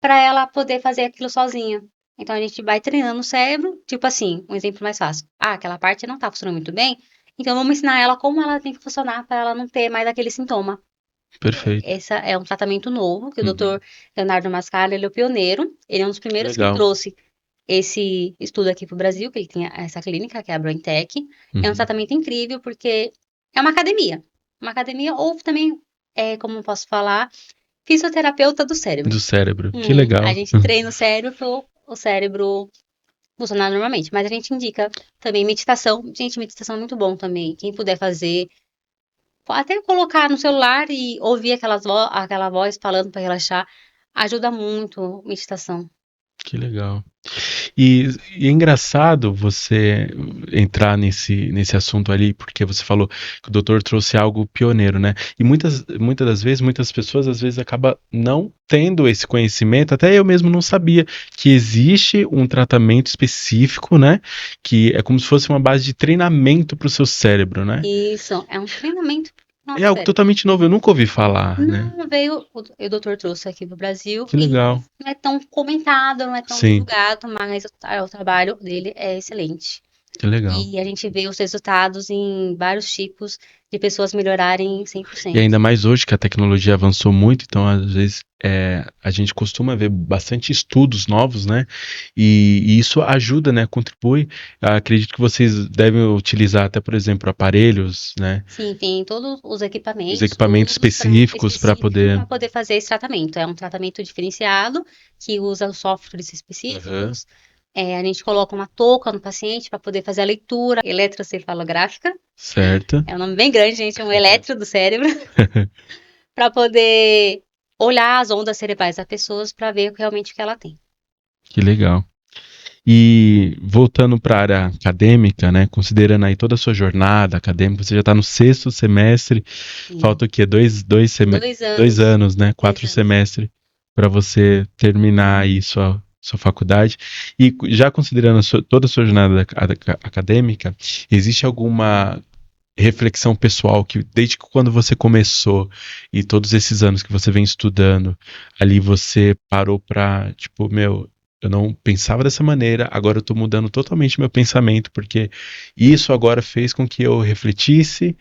para ela poder fazer aquilo sozinha. Então, a gente vai treinando o cérebro, tipo assim, um exemplo mais fácil. Aquela parte não tá funcionando muito bem, então vamos ensinar ela como ela tem que funcionar para ela não ter mais aquele sintoma. Perfeito. Esse é um tratamento novo, que o Dr. Leonardo Mascaro, ele é o pioneiro. Ele é um dos primeiros que trouxe esse estudo aqui pro Brasil, que ele tem essa clínica, que é a BrainTech. É um tratamento incrível, porque é uma academia. Uma academia, ou também, como eu posso falar, fisioterapeuta do cérebro. Do cérebro, que legal. A gente treina o cérebro funcionar normalmente. Mas a gente indica também meditação. Gente, meditação é muito bom também. Quem puder fazer, até colocar no celular e ouvir aquela voz falando para relaxar, ajuda muito meditação. Que legal. E é engraçado você entrar nesse assunto ali, porque você falou que o doutor trouxe algo pioneiro, né? E muitas das vezes, muitas pessoas às vezes acabam não tendo esse conhecimento, até eu mesmo não sabia que existe um tratamento específico, né? Que é como se fosse uma base de treinamento para o seu cérebro, né? Isso, é um treinamento. É algo totalmente novo, eu nunca ouvi falar, né? Não, veio, o doutor trouxe aqui pro Brasil. Que legal. Não é tão comentado, não é tão divulgado, mas o trabalho dele é excelente. Que legal. E a gente vê os resultados em vários tipos de pessoas melhorarem 100%. E ainda mais hoje que a tecnologia avançou muito, então às vezes a gente costuma ver bastante estudos novos, né? E isso ajuda, né? Contribui. Acredito que vocês devem utilizar até, por exemplo, aparelhos, né? Sim, tem todos os equipamentos. Os equipamentos específicos para poder fazer esse tratamento. É um tratamento diferenciado que usa softwares específicos. A gente coloca uma touca no paciente para poder fazer a leitura eletrocefalográfica. Certo. É um nome bem grande, gente, é um eletro do cérebro. Para poder olhar as ondas cerebrais das pessoas para ver realmente o que ela tem. Que legal. E voltando para a área acadêmica, né, considerando aí toda a sua jornada acadêmica, você já está no 6º semestre, falta o quê? 2 anos, né, 4 semestres para você terminar aí sua faculdade. E já considerando toda a sua jornada acadêmica, existe alguma reflexão pessoal que desde que quando você começou e todos esses anos que você vem estudando, ali você parou para, tipo, eu não pensava dessa maneira, agora eu tô mudando totalmente meu pensamento, porque isso agora fez com que eu refletisse,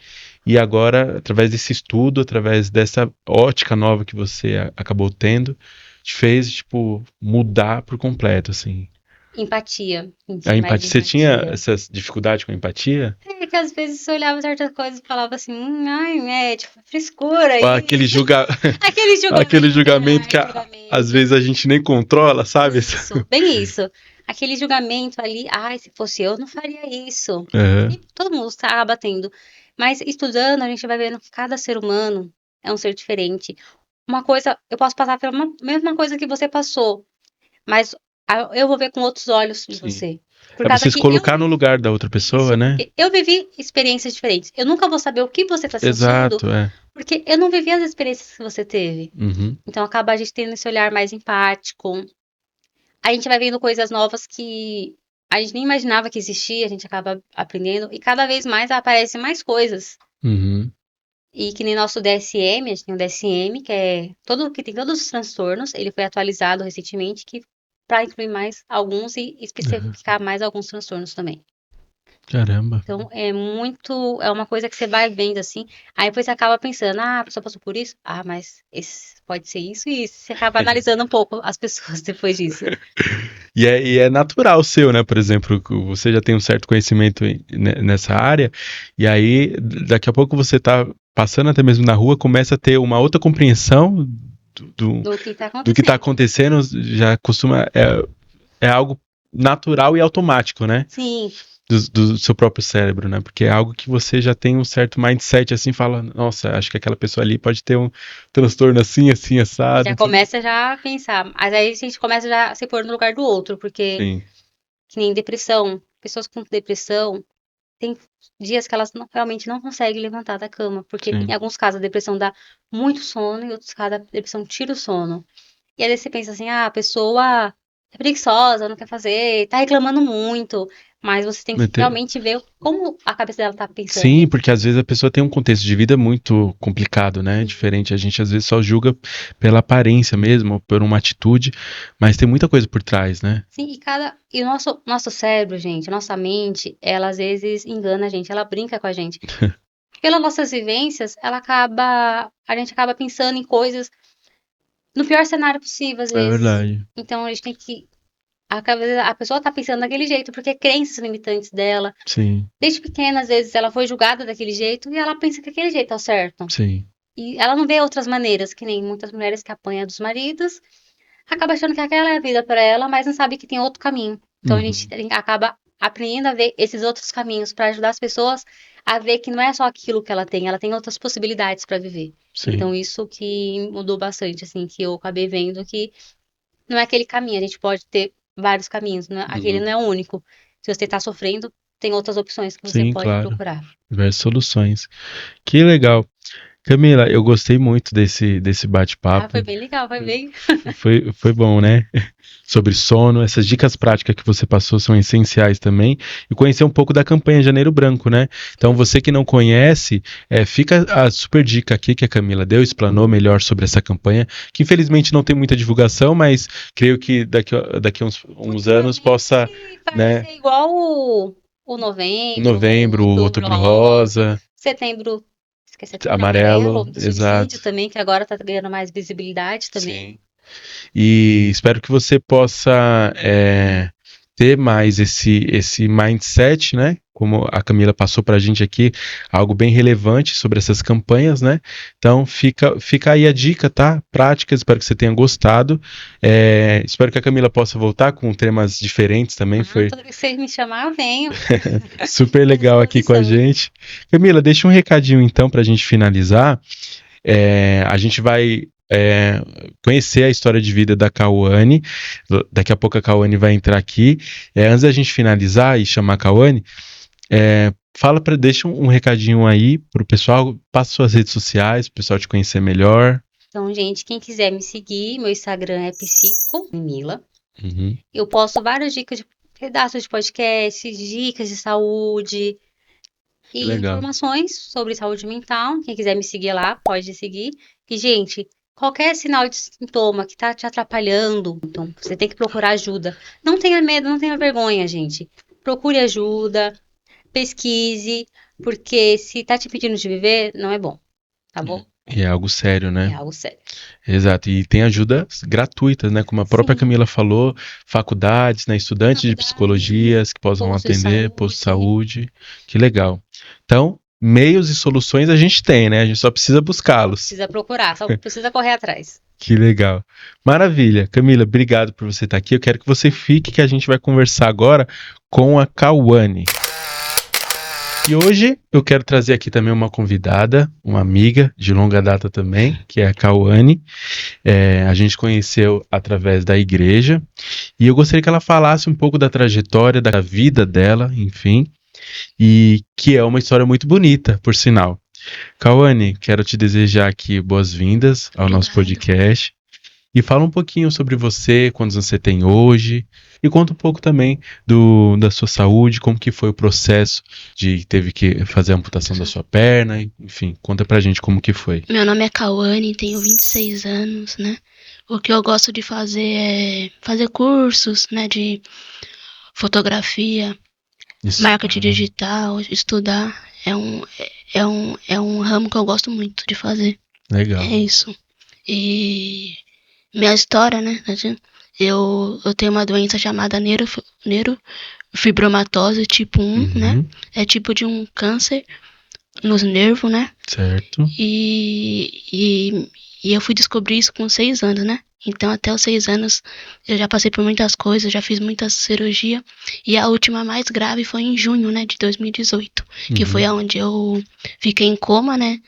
e agora, através desse estudo, através dessa ótica nova que você acabou tendo, te fez, tipo, mudar por completo, assim. Empatia. A empatia. Você tinha essa dificuldade com a empatia? É que às vezes você olhava certas coisas e falava assim, ai, médico, frescura. Aquele julgamento que às vezes a gente nem controla, sabe? Isso, bem isso. Aquele julgamento ali, ai, se fosse eu, não faria isso. Todo mundo acaba tendo. Mas estudando, a gente vai vendo que cada ser humano é um ser diferente. Uma coisa, eu posso passar pela mesma coisa que você passou, mas eu vou ver com outros olhos de você. Por causa você se colocar no lugar da outra pessoa, né? Eu vivi experiências diferentes. Eu nunca vou saber o que você tá sentindo. Exato, porque eu não vivi as experiências que você teve. Uhum. Então acaba a gente tendo esse olhar mais empático. A gente vai vendo coisas novas que a gente nem imaginava que existia, a gente acaba aprendendo. E cada vez mais aparecem mais coisas. Uhum. E que nem nosso DSM, a gente tem um DSM, que tem todos os transtornos. Ele foi atualizado recentemente, para incluir mais alguns e especificar mais alguns transtornos também. Caramba. Então, é uma coisa que você vai vendo assim, aí depois você acaba pensando, a pessoa passou por isso? Mas pode ser isso e isso. Você acaba analisando um pouco as pessoas depois disso. E é natural seu, né? Por exemplo, você já tem um certo conhecimento nessa área, e aí daqui a pouco você tá passando até mesmo na rua, começa a ter uma outra compreensão do que tá acontecendo, já costuma... É algo natural e automático, né? Sim. Do seu próprio cérebro, né? Porque é algo que você já tem um certo mindset, assim, fala, nossa, acho que aquela pessoa ali pode ter um transtorno assim, assado. Já começa a pensar. Mas aí a gente começa já a se pôr no lugar do outro, porque Sim. Que nem depressão. Pessoas com depressão, tem dias que elas realmente não conseguem levantar da cama, porque em alguns casos a depressão dá muito sono, e em outros casos a depressão tira o sono. E aí você pensa assim, a pessoa é preguiçosa, não quer fazer, tá reclamando muito. Mas você tem que realmente ver como a cabeça dela tá pensando. Sim, porque às vezes a pessoa tem um contexto de vida muito complicado, né? Diferente. A gente às vezes só julga pela aparência mesmo, por uma atitude, mas tem muita coisa por trás, né? Sim, e o nosso cérebro, gente, a nossa mente, ela às vezes engana a gente, ela brinca com a gente. Pelas nossas vivências, a gente acaba pensando em coisas no pior cenário possível, às vezes. É verdade. Então a gente tem que a pessoa tá pensando daquele jeito, porque crenças limitantes dela. Sim. Desde pequena, às vezes, ela foi julgada daquele jeito e ela pensa que aquele jeito é o certo. Sim. E ela não vê outras maneiras, que nem muitas mulheres que apanham dos maridos, acaba achando que aquela é a vida para ela, mas não sabe que tem outro caminho. Então a gente acaba aprendendo a ver esses outros caminhos para ajudar as pessoas a ver que não é só aquilo que ela tem outras possibilidades para viver. Sim. Então isso que mudou bastante, assim, que eu acabei vendo que não é aquele caminho, a gente pode ter vários caminhos, aquele não é o único. Se você está sofrendo, tem outras opções que você pode procurar. Diversas soluções. Que legal. Camila, eu gostei muito desse bate-papo. Foi bem legal, foi bem... Foi bom, né? Sobre sono, essas dicas práticas que você passou são essenciais também. E conhecer um pouco da campanha Janeiro Branco, né? Então, você que não conhece, fica a super dica aqui que a Camila deu, explanou melhor sobre essa campanha, que infelizmente não tem muita divulgação, mas creio que daqui a uns anos possa... Né? Ser igual o novembro, o Outubro Rosa. Setembro... Amarelo, do exato. suicídio também, que agora tá ganhando mais visibilidade também. Sim. E espero que você possa ter mais esse mindset, né? Como a Camila passou pra gente aqui, algo bem relevante sobre essas campanhas, né? Então fica aí a dica, tá? Prática, espero que você tenha gostado. Espero que a Camila possa voltar com temas diferentes também. Toda vez que você me chamar, eu venho. Super legal aqui com a gente. Camila, deixa um recadinho então pra gente finalizar. A gente vai conhecer a história de vida da Cauane. Daqui a pouco a Cauane vai entrar aqui. Antes da gente finalizar e chamar a Cauane, deixa um recadinho aí pro pessoal, passa suas redes sociais, pro pessoal te conhecer melhor. Então, gente, quem quiser me seguir, meu Instagram é psicomila. Eu posto várias dicas de pedaços de podcast, dicas de saúde e informações sobre saúde mental. Quem quiser me seguir lá, pode seguir. E, gente, qualquer sinal de sintoma que tá te atrapalhando, então você tem que procurar ajuda. Não tenha medo, não tenha vergonha, gente. Procure ajuda, pesquise, porque se tá te impedindo de viver, não é bom, tá bom? E é algo sério, né? É algo sério. Exato, e tem ajudas gratuitas, né? Como a própria Camila falou, faculdades, né? Estudantes de psicologias que possam atender, posto de saúde. Que legal. Então, meios e soluções a gente tem, né? A gente só precisa buscá-los. Precisa procurar, só precisa correr atrás. Que legal. Maravilha. Camila, obrigado por você estar aqui. Eu quero que você fique, que a gente vai conversar agora com a Cauane. E hoje eu quero trazer aqui também uma convidada, uma amiga de longa data também, que é a Cauane. A gente conheceu através da igreja e eu gostaria que ela falasse um pouco da trajetória, da vida dela, enfim, e que é uma história muito bonita, por sinal. Cauane, quero te desejar aqui boas-vindas ao nosso podcast. E fala um pouquinho sobre você, quantos anos você tem hoje, e conta um pouco também da sua saúde, como que foi o processo de teve que fazer a amputação da sua perna, enfim, conta pra gente como que foi. Meu nome é Cauane, tenho 26 anos, né? O que eu gosto de fazer é fazer cursos, né, de fotografia, marketing digital, estudar. É um ramo que eu gosto muito de fazer. Legal. É isso. E minha história, né? Eu tenho uma doença chamada neurofibromatose tipo 1, né? É tipo de um câncer nos nervos, né? Certo. E eu fui descobrir isso com 6 anos, né? Então, até os 6 anos, eu já passei por muitas coisas, já fiz muita cirurgia. E a última mais grave foi em junho, né? De 2018. Que foi onde eu fiquei em coma, né?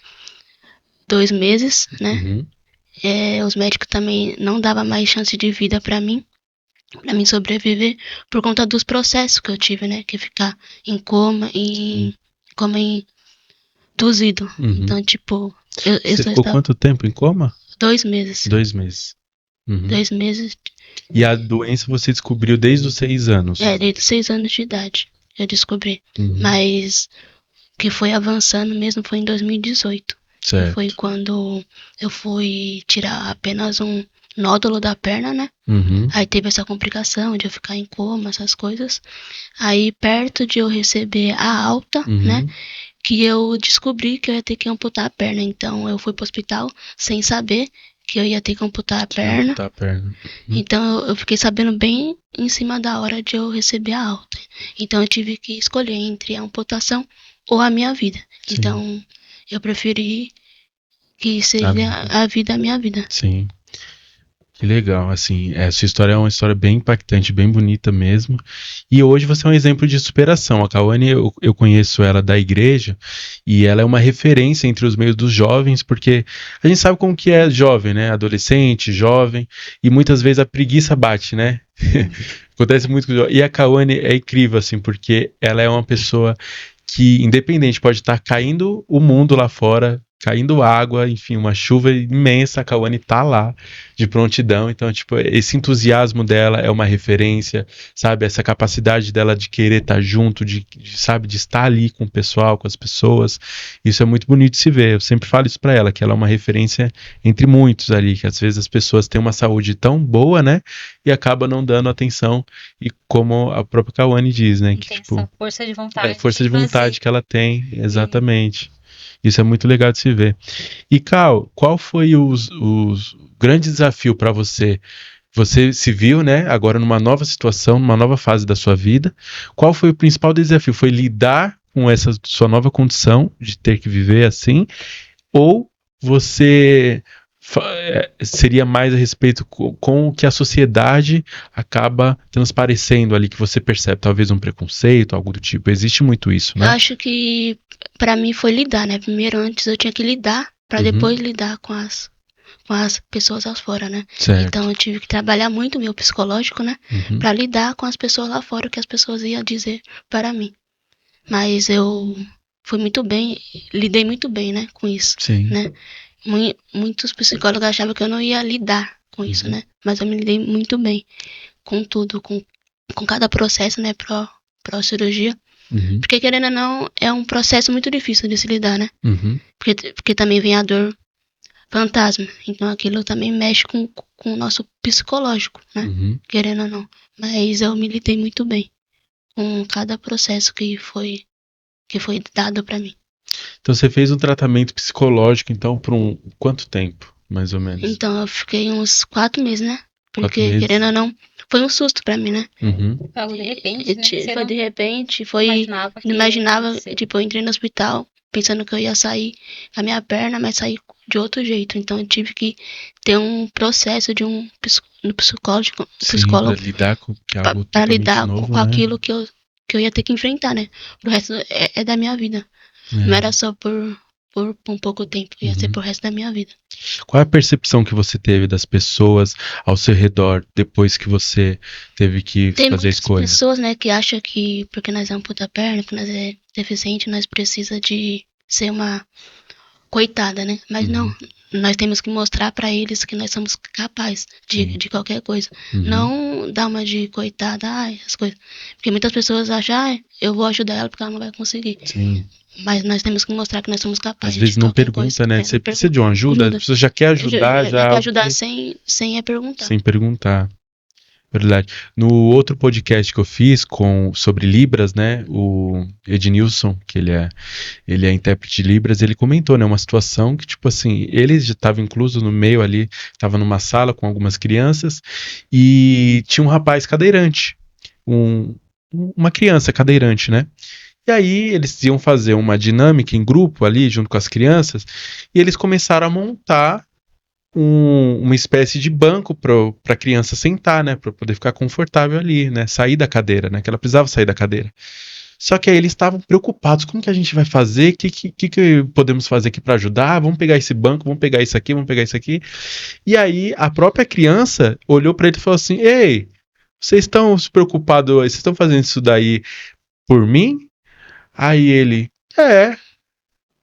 2 meses, né? Os médicos também não davam mais chance de vida pra mim sobreviver, por conta dos processos que eu tive, né? Que ficar em coma, induzido. Então, tipo... Você ficou quanto tempo em coma? 2 meses. 2 meses. 2 meses. E a doença você descobriu desde os 6 anos? Desde os 6 anos de idade eu descobri. Mas que foi avançando mesmo foi em 2018. Certo. Que foi quando eu fui tirar apenas um nódulo da perna, né? Aí teve essa complicação de eu ficar em coma, essas coisas. Aí, perto de eu receber a alta, né? Que eu descobri que eu ia ter que amputar a perna. Então, eu fui pro hospital sem saber que eu ia ter que amputar a perna. Então, eu fiquei sabendo bem em cima da hora de eu receber a alta. Então, eu tive que escolher entre a amputação ou a minha vida. Sim. Então, eu preferi que seja a vida a minha vida. Sim. Que legal, assim, essa história é uma história bem impactante, bem bonita mesmo, e hoje você é um exemplo de superação. A Cauane, eu conheço ela da igreja, e ela é uma referência entre os meios dos jovens, porque a gente sabe como que é jovem, né, adolescente, jovem, e muitas vezes a preguiça bate, né, acontece muito com os jovens, e a Cauane é incrível, assim, porque ela é uma pessoa que, independente, pode estar caindo o mundo lá fora, caindo água, enfim, uma chuva imensa, a Cauane tá lá de prontidão. Então, tipo, esse entusiasmo dela é uma referência, sabe? Essa capacidade dela de querer estar junto, sabe, de estar ali com o pessoal, com as pessoas. Isso é muito bonito de se ver. Eu sempre falo isso pra ela, que ela é uma referência entre muitos ali, que às vezes as pessoas têm uma saúde tão boa, né? E acabam não dando atenção. E como a própria Cauane diz, né? Que, tipo, essa força de vontade. Força de vontade que ela tem, exatamente. Isso é muito legal de se ver. E, Cal, qual foi os grandes desafios para você? Você se viu, né, agora numa nova situação, numa nova fase da sua vida. Qual foi o principal desafio? Foi lidar com essa sua nova condição de ter que viver assim? Ou você seria mais a respeito com o que a sociedade acaba transparecendo ali, que você percebe, talvez um preconceito, algo do tipo? Existe muito isso, né? Eu acho que pra mim foi lidar, né? Primeiro, antes eu tinha que lidar, pra depois lidar com as pessoas lá fora, né? Certo. Então eu tive que trabalhar muito o meu psicológico, né? Pra lidar com as pessoas lá fora, o que as pessoas iam dizer para mim. Mas eu fui muito bem, lidei muito bem, né? Com isso. Sim. Né? Muitos psicólogos achavam que eu não ia lidar com isso, né? Mas eu me lidei muito bem com tudo, com cada processo, né? Pro cirurgia. Porque, querendo ou não, é um processo muito difícil de se lidar, né? Porque também vem a dor fantasma. Então, aquilo também mexe com o nosso psicológico, né? Querendo ou não. Mas eu me lidei muito bem com cada processo que foi dado pra mim. Então, você fez um tratamento psicológico, então, por quanto tempo, mais ou menos? Então, eu fiquei uns 4 meses, né? Porque, querendo ou não, foi um susto pra mim, né? Algo de repente, né? Foi de repente, imaginava, tipo, eu entrei no hospital pensando que eu ia sair com a minha perna, mas saí de outro jeito. Então, eu tive que ter um processo de um psicólogo pra lidar com algo pra lidar novo, com né? aquilo que que eu ia ter que enfrentar, né? O resto é da minha vida. Não era só por um pouco tempo, ia ser pro resto da minha vida. Qual é a percepção que você teve das pessoas ao seu redor depois que você teve que fazer a escolha? Tem pessoas, né, que acham que porque nós é amputa a perna, que nós é deficiente, nós precisa de ser uma coitada, né? Mas não, nós temos que mostrar pra eles que nós somos capazes de qualquer coisa. Não dar uma de coitada, as coisas. Porque muitas pessoas acham, eu vou ajudar ela porque ela não vai conseguir. Sim. Mas nós temos que mostrar que nós somos capazes. Às vezes não pergunta, coisa, né? Você precisa de uma ajuda? A pessoa já quer ajudar, já quer ajudar sem perguntar. Sem perguntar. Verdade. No outro podcast que eu fiz sobre Libras, né? O Ednilson, que ele é intérprete de Libras, ele comentou, né? Uma situação que, tipo assim, ele já estava incluso no meio ali, estava numa sala com algumas crianças e tinha um rapaz cadeirante. Uma criança cadeirante, né? E aí eles iam fazer uma dinâmica em grupo ali, junto com as crianças, e eles começaram a montar uma espécie de banco para a criança sentar, né, para poder ficar confortável ali, né, sair da cadeira, né, que ela precisava sair da cadeira. Só que aí eles estavam preocupados, como que a gente vai fazer, o que podemos fazer aqui para ajudar, vamos pegar esse banco, vamos pegar isso aqui, vamos pegar isso aqui. E aí a própria criança olhou para ele e falou assim, ei, vocês estão se preocupados, vocês estão fazendo isso daí por mim? Aí ele,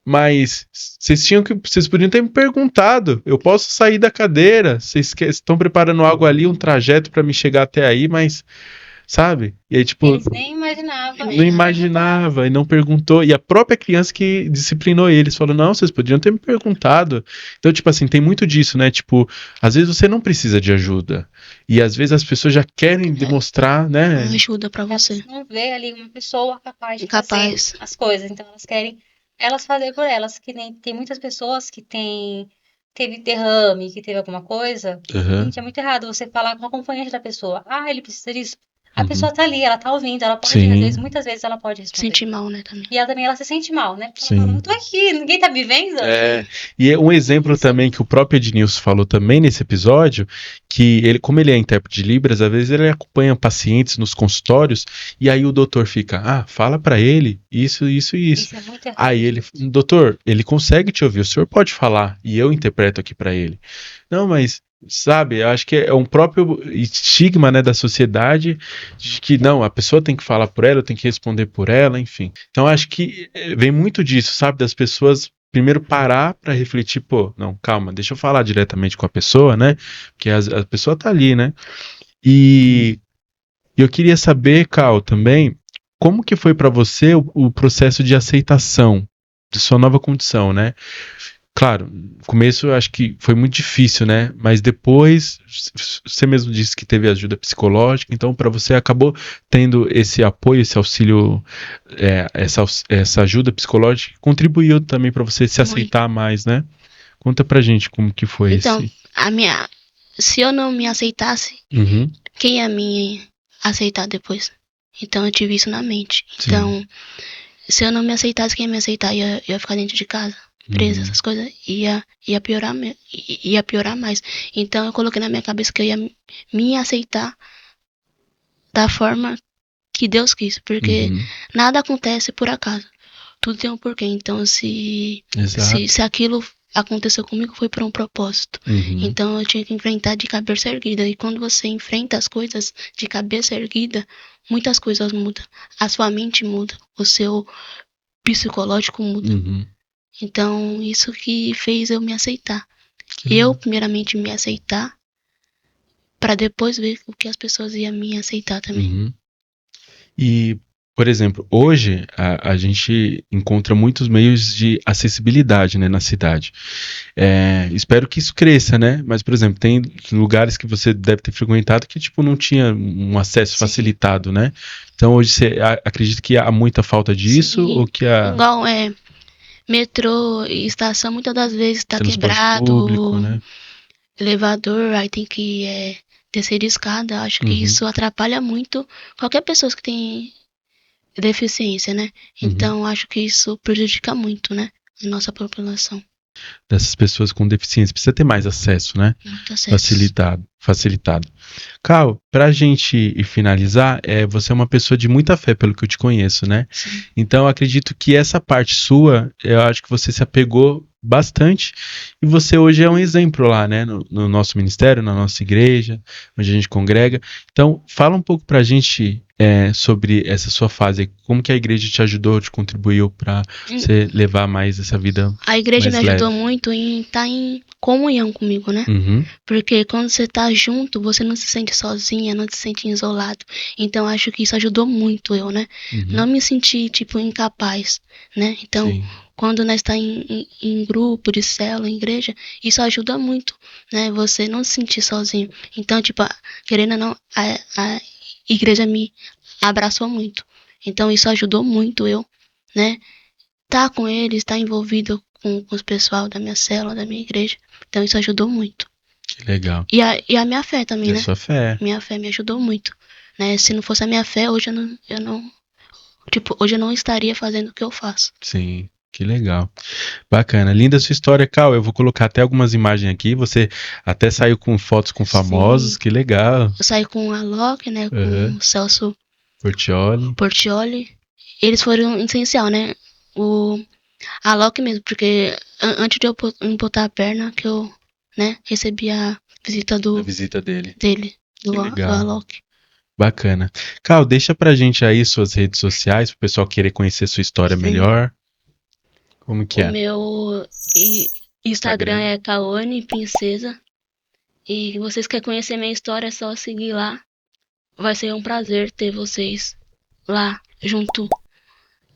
mas vocês podiam ter me perguntado, eu posso sair da cadeira, vocês estão preparando algo ali, um trajeto para me chegar até aí, mas, sabe? E aí, tipo, eles nem imaginavam. Não imaginava e não perguntou, e a própria criança que disciplinou eles, falou, não, vocês podiam ter me perguntado. Então, tipo assim, tem muito disso, né? Tipo, às vezes você não precisa de ajuda, e às vezes as pessoas já querem demonstrar, né? Ajuda pra você. Elas não vê ali uma pessoa capaz de fazer as coisas, então elas querem fazer por elas, que nem tem muitas pessoas que teve derrame, que teve alguma coisa. Gente, é muito errado você falar com a acompanhante da pessoa, ele precisa disso. A pessoa tá ali, ela tá ouvindo, ela pode, às vezes, muitas vezes ela pode responder. Sentir mal, né, também. E ela se sente mal, né? Porque ela fala, não tô aqui, ninguém tá me vendo. E um exemplo também que o próprio Ednilson falou também nesse episódio, que ele, como ele é intérprete de Libras, às vezes ele acompanha pacientes nos consultórios, e aí o doutor fica, fala pra ele isso. Isso é muito errado. Aí ele, doutor, ele consegue te ouvir, o senhor pode falar, e eu interpreto aqui pra ele. Não, mas... Sabe, eu acho que é um próprio estigma, né, da sociedade de que não, a pessoa tem que falar por ela, eu tenho que responder por ela, enfim. Então acho que vem muito disso, sabe, das pessoas primeiro parar para refletir, não, calma, deixa eu falar diretamente com a pessoa, né, porque a pessoa tá ali, né. E eu queria saber, Cal, também, como que foi para você o processo de aceitação de sua nova condição, né? Claro, no começo eu acho que foi muito difícil, né? Mas depois, você mesmo disse que teve ajuda psicológica, então para você acabou tendo esse apoio, esse auxílio, essa ajuda psicológica, contribuiu também para você se aceitar mais, né? Conta pra gente como que foi isso. Então, se eu não me aceitasse, quem ia me aceitar depois? Então eu tive isso na mente. Sim. Então, se eu não me aceitasse, quem ia me aceitar? Ia ficar dentro de casa. Presa, essas coisas, ia piorar mais. Então eu coloquei na minha cabeça que eu ia me aceitar da forma que Deus quis, porque nada acontece por acaso, tudo tem um porquê. Então se aquilo aconteceu comigo, foi por um propósito. Então eu tinha que enfrentar de cabeça erguida, e quando você enfrenta as coisas de cabeça erguida, muitas coisas mudam. A sua mente muda, o seu psicológico muda. Então, isso que fez eu me aceitar. Eu, primeiramente, me aceitar, para depois ver o que as pessoas iam me aceitar também. E, por exemplo, hoje a gente encontra muitos meios de acessibilidade, né, na cidade. Espero que isso cresça, né? Mas, por exemplo, tem lugares que você deve ter frequentado que tipo, não tinha um acesso facilitado, né? Então, hoje você acredita que há muita falta disso? Ou que igual metrô e estação muitas das vezes está quebrado, público, né? Elevador, aí tem que descer de escada. Acho que isso atrapalha muito qualquer pessoa que tem deficiência, né? Então acho que isso prejudica muito, né, a nossa população. dessas pessoas com deficiência. Precisa ter mais acesso, né? Muito acesso. Facilitado. Cal, pra gente finalizar, você é uma pessoa de muita fé, pelo que eu te conheço, né? Sim. Então, eu acredito que essa parte sua, eu acho que você se apegou bastante, e você hoje é um exemplo lá, né, no nosso ministério, na nossa igreja, onde a gente congrega. Então, fala um pouco pra gente sobre essa sua fase, como que a igreja te ajudou, te contribuiu pra você levar mais essa vida. A igreja mais me ajudou leve. muito em estar em comunhão comigo, né? Uhum. Porque quando você tá junto, você não se sente sozinha, não se sente isolado. Então, acho que isso ajudou muito eu, né? Uhum. Não me senti, tipo, incapaz, né? Então, Sim. quando nós tá em grupo de célula, em igreja, isso ajuda muito, né? Você não se sentir sozinho. Então, tipo, querendo ou não, a igreja me abraçou muito. Então, isso ajudou muito eu, né? Tá com eles, tá envolvido com os pessoal da minha célula, da minha igreja. Então, isso ajudou muito. Que legal. E a minha fé também, E né? a sua fé. Minha fé me ajudou muito, né? Se não fosse a minha fé, hoje hoje eu não estaria fazendo o que eu faço. Sim, que legal. Bacana. Linda a sua história, Cal. Eu vou colocar até algumas imagens aqui. Você até saiu com fotos com famosos. Sim. Que legal. Eu saí com a Loki, né? Com o Celso Portioli. Eles foram essencial, né? A Loki mesmo, porque antes de eu botar a perna, que eu, né, recebi a visita dele, do Alok. Bacana. Cal, deixa pra gente aí suas redes sociais, pro pessoal querer conhecer sua história melhor. Como que é? O meu Instagram é Kaone Princesa. E vocês querem conhecer minha história, é só seguir lá. Vai ser um prazer ter vocês lá, junto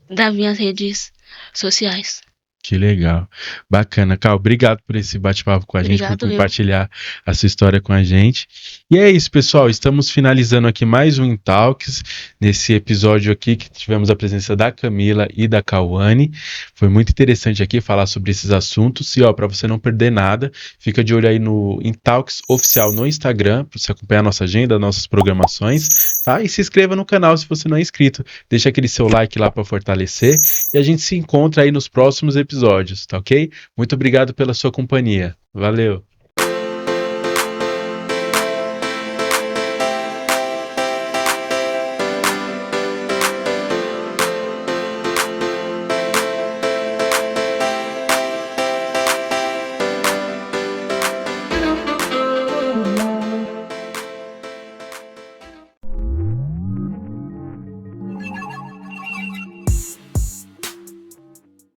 das minhas redes sociais. Que legal. Bacana, Cal. Obrigado por esse bate-papo com a gente, por compartilhar a sua história com a gente. E é isso, pessoal. Estamos finalizando aqui mais um Talks, nesse episódio aqui que tivemos a presença da Camila e da Kawane. Foi muito interessante aqui falar sobre esses assuntos. E, ó, para você não perder nada, fica de olho aí no Talks oficial no Instagram, para você acompanhar a nossa agenda, nossas programações, tá? E se inscreva no canal se você não é inscrito. Deixa aquele seu like lá para fortalecer. E a gente se encontra aí nos próximos episódios, tá ok? Muito obrigado pela sua companhia. Valeu!